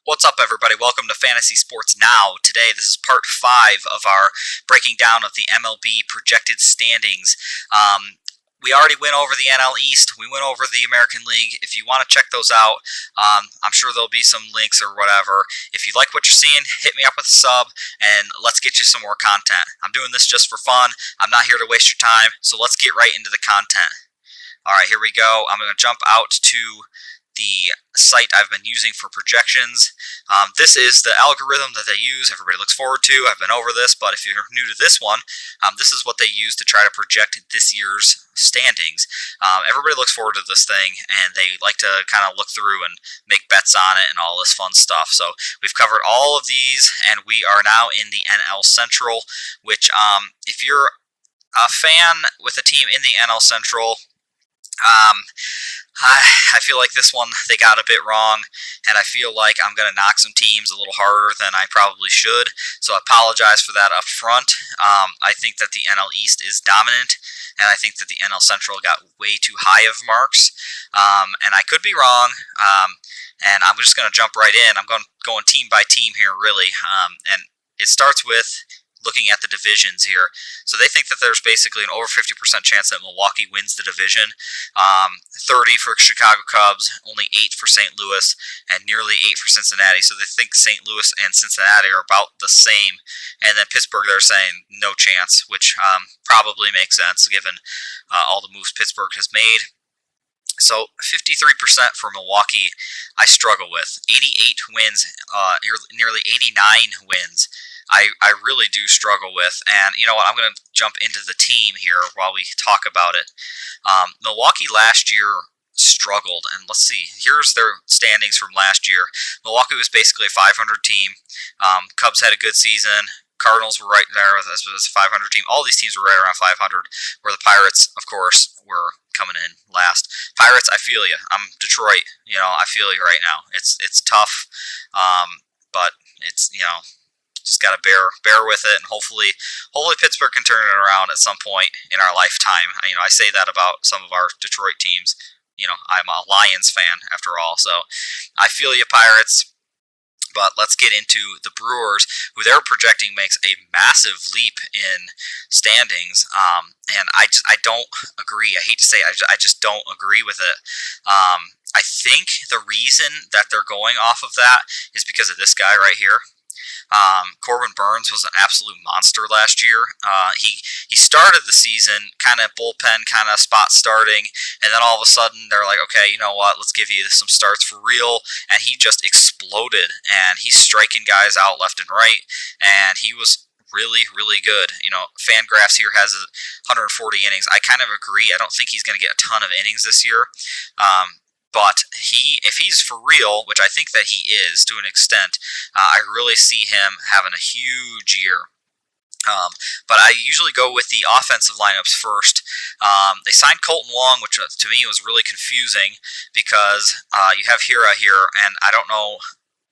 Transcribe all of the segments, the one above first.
What's up, everybody? Welcome to Fantasy Sports Now. Today, this is part 5 of our breaking down of the MLB projected standings. We already went over the NL East. We went over the American League. If you want to check those out, I'm sure there'll be some links or whatever. If you like what you're seeing, hit me up with a sub, and let's get you some more content. I'm doing this just for fun. I'm not here to waste your time, so let's get right into the content. All right, here we go. I'm going to jump out to the site I've been using for projections. This is the algorithm that they use. Everybody looks forward to. I've been over this, but if you're new to this one, this is what they use to try to project this year's standings. Everybody looks forward to this thing, and they like to kind of look through and make bets on it and all this fun stuff. So we've covered all of these, and we are now in the NL Central, which if you're a fan with a team in the NL Central, I feel like this one they got a bit wrong, and I feel like I'm going to knock some teams a little harder than I probably should, so I apologize for that up front. I think that the NL East is dominant, and I think that the NL Central got way too high of marks, and I could be wrong, and I'm just going to jump right in. I'm going team by team here, really, and it starts with looking at the divisions here. So they think that there's basically an over 50% chance that Milwaukee wins the division, 30 for Chicago Cubs, only 8 for St. Louis, and nearly 8 for Cincinnati. So they think St. Louis and Cincinnati are about the same. And then Pittsburgh, they're saying no chance, which probably makes sense given all the moves Pittsburgh has made. So 53% for Milwaukee, I struggle with. 88 wins, nearly 89 wins. I really do struggle with, and you know what? I'm going to jump into the team here while we talk about it. Milwaukee last year struggled, and let's see. Here's their standings from last year. Milwaukee was basically a 500 team. Cubs had a good season. Cardinals were right there with us, was a 500 team. All these teams were right around 500, where the Pirates, of course, were coming in last. Pirates, I feel you. I'm Detroit. I feel you right now. It's tough, but it's just got to bear with it, and hopefully Pittsburgh can turn it around at some point in our lifetime. I say that about some of our Detroit teams. I'm a Lions fan after all, so I feel you, Pirates. But let's get into the Brewers, who they're projecting makes a massive leap in standings, and I don't agree. I hate to say it, I just don't agree with it. I think the reason that they're going off of that is because of this guy right here. Corbin Burnes was an absolute monster last year. He started the season kind of bullpen, kind of spot starting, and then all of a sudden they're like, okay, you know what? Let's give you some starts for real. And he just exploded, and he's striking guys out left and right, and he was really, really good. Fangraphs here has 140 innings. I kind of agree. I don't think he's going to get a ton of innings this year. But if he's for real, which I think that he is to an extent, I really see him having a huge year. But I usually go with the offensive lineups first. They signed Colton Wong, which to me was really confusing because you have Hira here, and I don't know,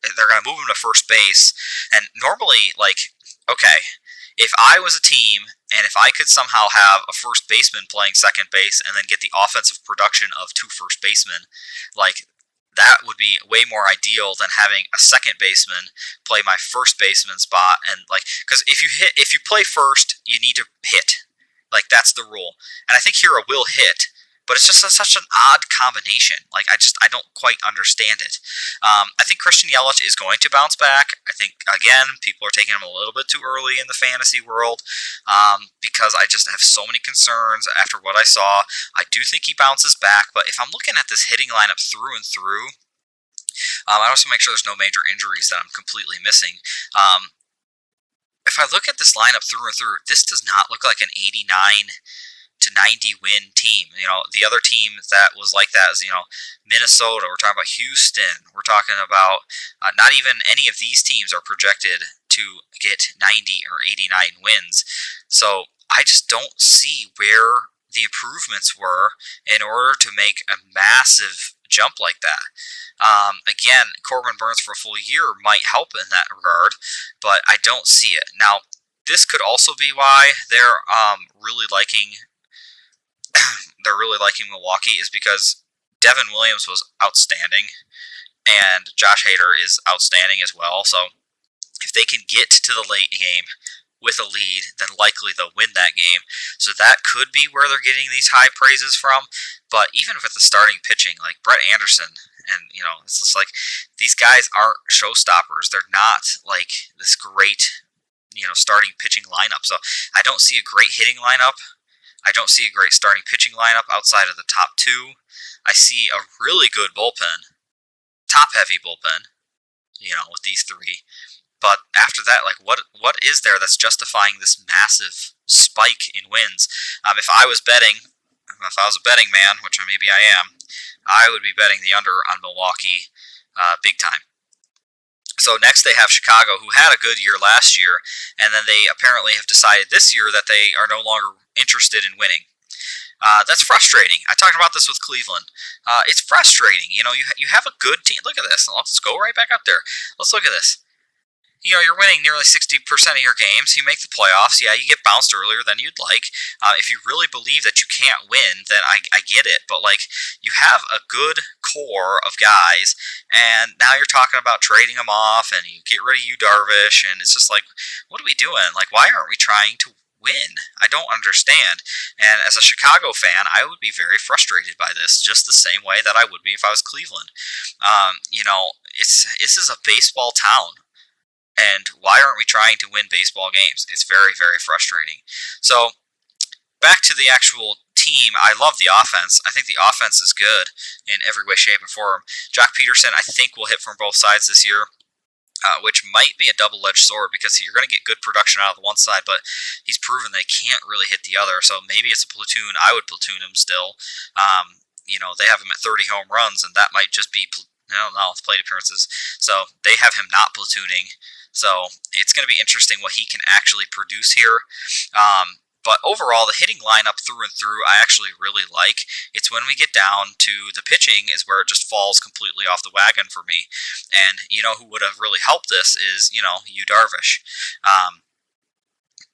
they're going to move him to first base. And normally, okay, if I was a team and if I could somehow have a first baseman playing second base and then get the offensive production of 2 first basemen, that would be way more ideal than having a second baseman play my first baseman spot. And because if you play first, you need to hit. That's the rule. And I think Hira will hit, but it's just such an odd combination. I don't quite understand it. I think Christian Yelich is going to bounce back. I think, again, people are taking him a little bit too early in the fantasy world because I just have so many concerns after what I saw. I do think he bounces back, but if I'm looking at this hitting lineup through and through, I also make sure there's no major injuries that I'm completely missing. If I look at this lineup through and through, this does not look like an 89 to 90 win team. The other team that was like that is, Minnesota. We're talking about Houston. We're talking about not even any of these teams are projected to get 90 or 89 wins. So I just don't see where the improvements were in order to make a massive jump like that. Again, Corbin Burnes for a full year might help in that regard, but I don't see it. Now, this could also be why they're really liking Milwaukee, is because Devin Williams was outstanding. and Josh Hader is outstanding as well. So if they can get to the late game with a lead, then likely they'll win that game. So that could be where they're getting these high praises from. But even with the starting pitching, like Brett Anderson, and it's just like these guys aren't showstoppers. They're not like this great, starting pitching lineup. So I don't see a great hitting lineup. I don't see a great starting pitching lineup outside of the top two. I see a really good bullpen, top heavy bullpen, with these three. But after that, like what is there that's justifying this massive spike in wins? If I was a betting man, which maybe I am, I would be betting the under on Milwaukee, big time. So next they have Chicago, who had a good year last year, and then they apparently have decided this year that they are no longer interested in winning. That's frustrating. I talked about this with Cleveland. It's frustrating. You have a good team. Look at this. Let's go right back up there. Let's look at this. You're winning nearly 60% of your games. You make the playoffs. Yeah, you get bounced earlier than you'd like. If you really believe that you can't win, then I get it. But, you have a good core of guys, and now you're talking about trading them off, and you get rid of you, Darvish, and it's just like, what are we doing? Like, why aren't we trying to win? I don't understand. And as a Chicago fan, I would be very frustrated by this, just the same way that I would be if I was Cleveland. This is a baseball town. And why aren't we trying to win baseball games? It's very, very frustrating. So, back to the actual team, I love the offense. I think the offense is good in every way, shape, and form. Jock Peterson, I think, will hit from both sides this year, which might be a double-edged sword because you're going to get good production out of the one side, but he's proven they can't really hit the other. So maybe it's a platoon. I would platoon him still. They have him at 30 home runs, and that might just be plate appearances. So they have him not platooning. So it's going to be interesting what he can actually produce here. But overall, the hitting lineup through and through, I actually really like. It's when we get down to the pitching is where it just falls completely off the wagon for me. And who would have really helped this is, you Darvish.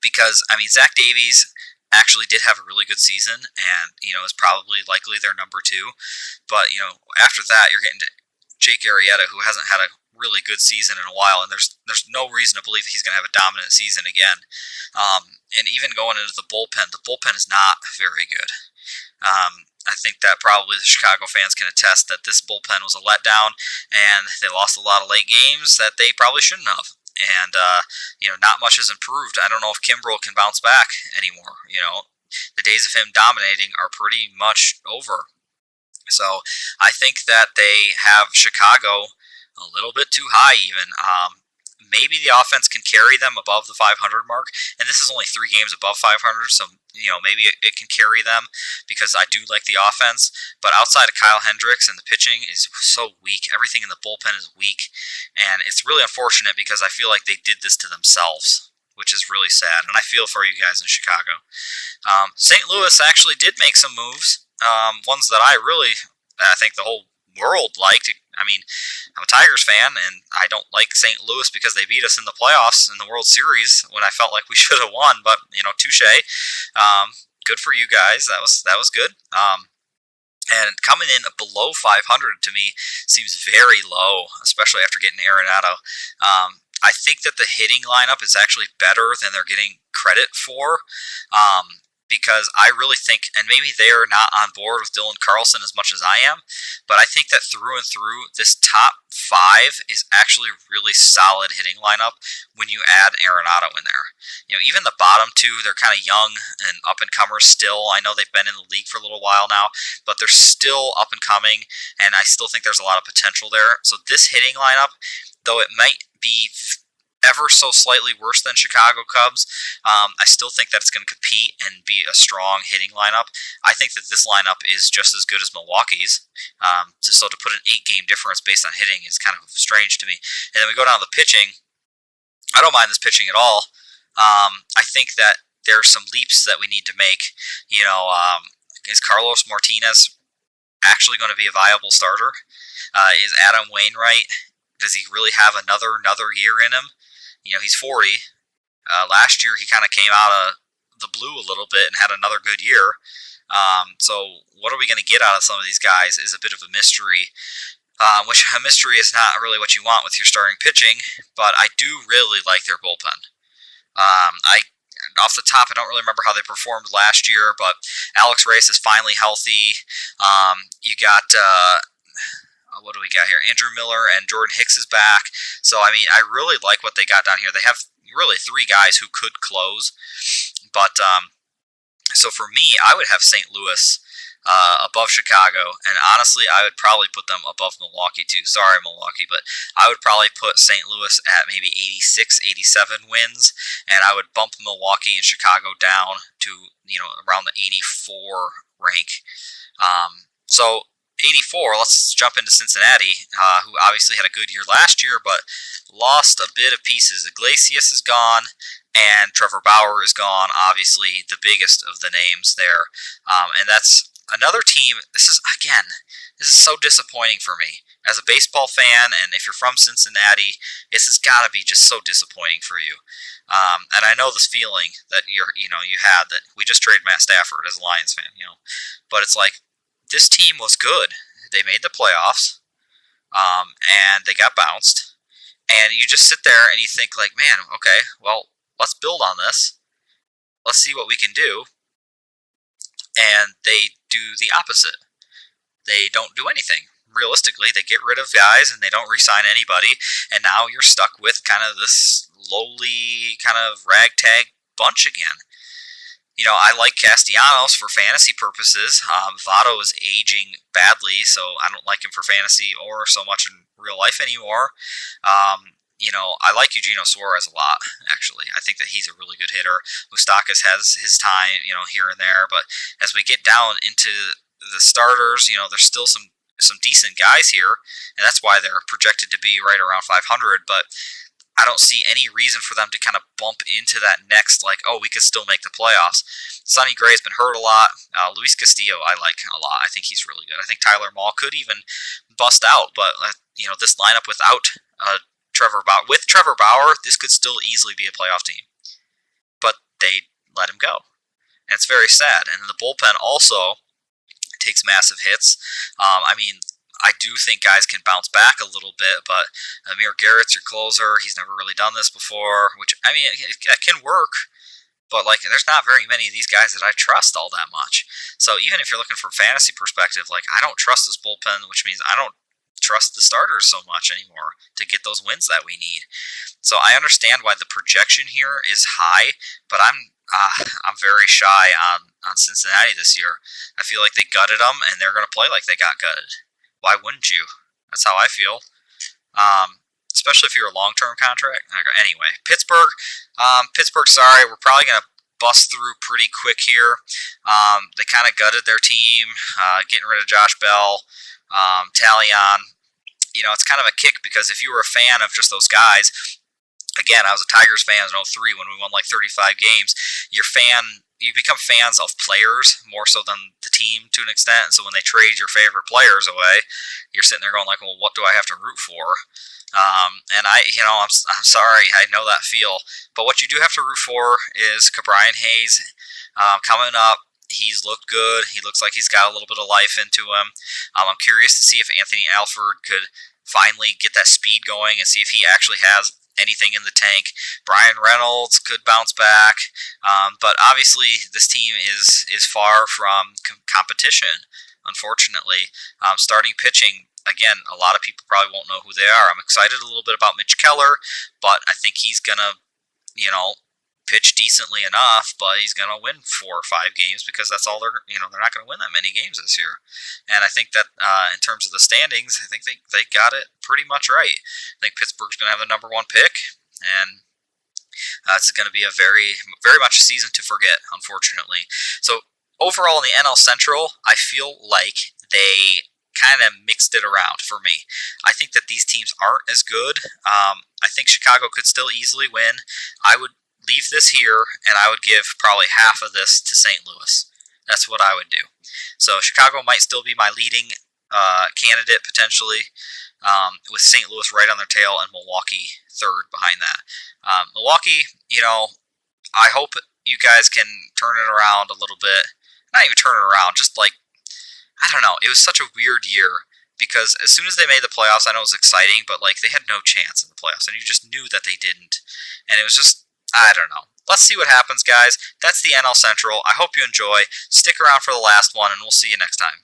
Because, Zach Davies actually did have a really good season and, is probably likely their number two. But, after that, you're getting to Jake Arrieta, who hasn't had a really good season in a while, and there's no reason to believe that he's going to have a dominant season again. And even going into the bullpen is not very good. I think that probably the Chicago fans can attest that this bullpen was a letdown, and they lost a lot of late games that they probably shouldn't have. And not much has improved. I don't know if Kimbrel can bounce back anymore. The days of him dominating are pretty much over. So I think that they have Chicago a little bit too high even. Maybe the offense can carry them above the 500 mark, and this is only 3 games above 500, so maybe it can carry them because I do like the offense. But outside of Kyle Hendricks, and the pitching is so weak, everything in the bullpen is weak, and it's really unfortunate because I feel like they did this to themselves, which is really sad, and I feel for you guys in Chicago. St. Louis actually did make some moves, ones that I think the whole world liked. I'm a Tigers fan, and I don't like St. Louis because they beat us in the playoffs in the World Series when I felt like we should have won. But touche. Good for you guys. That was good. And coming in below 500 to me seems very low, especially after getting Arenado. I think that the hitting lineup is actually better than they're getting credit for. Because I really think, and maybe they're not on board with Dylan Carlson as much as I am, but I think that through and through, this top 5 is actually really solid hitting lineup when you add Arenado in there. Even the bottom 2, they're kind of young and up-and-comers still. I know they've been in the league for a little while now, but they're still up-and-coming, and I still think there's a lot of potential there. So this hitting lineup, though it might be ever so slightly worse than Chicago Cubs, I still think that it's going to compete and be a strong hitting lineup. I think that this lineup is just as good as Milwaukee's. So to put an 8-game difference based on hitting is kind of strange to me. And then we go down to the pitching. I don't mind this pitching at all. I think that there are some leaps that we need to make. Is Carlos Martinez actually going to be a viable starter? Is Adam Wainwright, does he really have another year in him? He's 40. Last year he kind of came out of the blue a little bit and had another good year. So what are we going to get out of some of these guys is a bit of a mystery. which a mystery is not really what you want with your starting pitching, but I do really like their bullpen. I off the top, I don't really remember how they performed last year, but Alex Reyes is finally healthy. You got what do we got here? Andrew Miller and Jordan Hicks is back. So I mean, I really like what they got down here. They have really three guys who could close, but so for me, I would have St. Louis above Chicago, and honestly, I would probably put them above Milwaukee too. Sorry, Milwaukee, but I would probably put St. Louis at maybe 86, 87 wins, and I would bump Milwaukee and Chicago down to around the 84 rank. So 84. Let's jump into Cincinnati, who obviously had a good year last year, but lost a bit of pieces. Iglesias is gone, and Trevor Bauer is gone. Obviously, the biggest of the names there, and that's another team. This is so disappointing for me as a baseball fan, and if you're from Cincinnati, this has got to be just so disappointing for you. And I know this feeling that you had that we just traded Matt Stafford as a Lions fan, but it's like this team was good. They made the playoffs, and they got bounced. And you just sit there and you think like, man, okay, well, let's build on this. Let's see what we can do. And they do the opposite. They don't do anything. Realistically, they get rid of guys and they don't re-sign anybody, and now you're stuck with kind of this lowly kind of ragtag bunch again. I like Castellanos for fantasy purposes. Votto is aging badly, so I don't like him for fantasy or so much in real life anymore. I like Eugenio Suarez a lot, actually. I think that he's a really good hitter. Moustakas has his time, here and there, but as we get down into the starters, there's still some decent guys here, and that's why they're projected to be right around 500, but I don't see any reason for them to kind of bump into that next, like, oh, we could still make the playoffs. Sonny Gray's been hurt a lot. Luis Castillo, I like a lot. I think he's really good. I think Tyler Mahle could even bust out, but this lineup without Trevor Bauer, this could still easily be a playoff team. But they let him go, and it's very sad. And the bullpen also takes massive hits. I do think guys can bounce back a little bit, but Amir Garrett's your closer. He's never really done this before, which, it can work, but, there's not very many of these guys that I trust all that much. So even if you're looking from fantasy perspective, I don't trust this bullpen, which means I don't trust the starters so much anymore to get those wins that we need. So I understand why the projection here is high, but I'm very shy on Cincinnati this year. I feel like they gutted them, and they're going to play like they got gutted. Why wouldn't you? That's how I feel. Especially if you're a long-term contract. Anyway, Pittsburgh. Sorry, we're probably going to bust through pretty quick here. They kind of gutted their team, getting rid of Josh Bell, Talion. It's kind of a kick because if you were a fan of just those guys, again, I was a Tigers fan in 03 when we won 35 games. You become fans of players more so than the team to an extent. And so when they trade your favorite players away, you're sitting there going well, what do I have to root for? And I'm sorry, I know that feel. But what you do have to root for is Brian Hayes coming up. He's looked good. He looks like he's got a little bit of life into him. I'm curious to see if Anthony Alford could finally get that speed going and see if he actually has anything in the tank. Brian Reynolds could bounce back, but obviously this team is far from competition, unfortunately. Starting pitching, again, a lot of people probably won't know who they are. I'm excited a little bit about Mitch Keller, but I think he's going to, pitch decently enough, but he's going to win 4 or 5 games because that's all they're not going to win that many games this year. And I think that in terms of the standings, I think they got it pretty much right. I think Pittsburgh's going to have the number 1 pick, and it's going to be a very, very much a season to forget, unfortunately. So overall in the NL Central, I feel like they kind of mixed it around for me. I think that these teams aren't as good. I think Chicago could still easily win. I would leave this here, and I would give probably half of this to St. Louis. That's what I would do. So Chicago might still be my leading candidate potentially, with St. Louis right on their tail and Milwaukee third behind that. Milwaukee, I hope you guys can turn it around a little bit. Not even turn it around, just I don't know. It was such a weird year because as soon as they made the playoffs, I know it was exciting, but like they had no chance in the playoffs, and you just knew that they didn't, and it was just I don't know. Let's see what happens, guys. That's the NL Central. I hope you enjoy. Stick around for the last one, and we'll see you next time.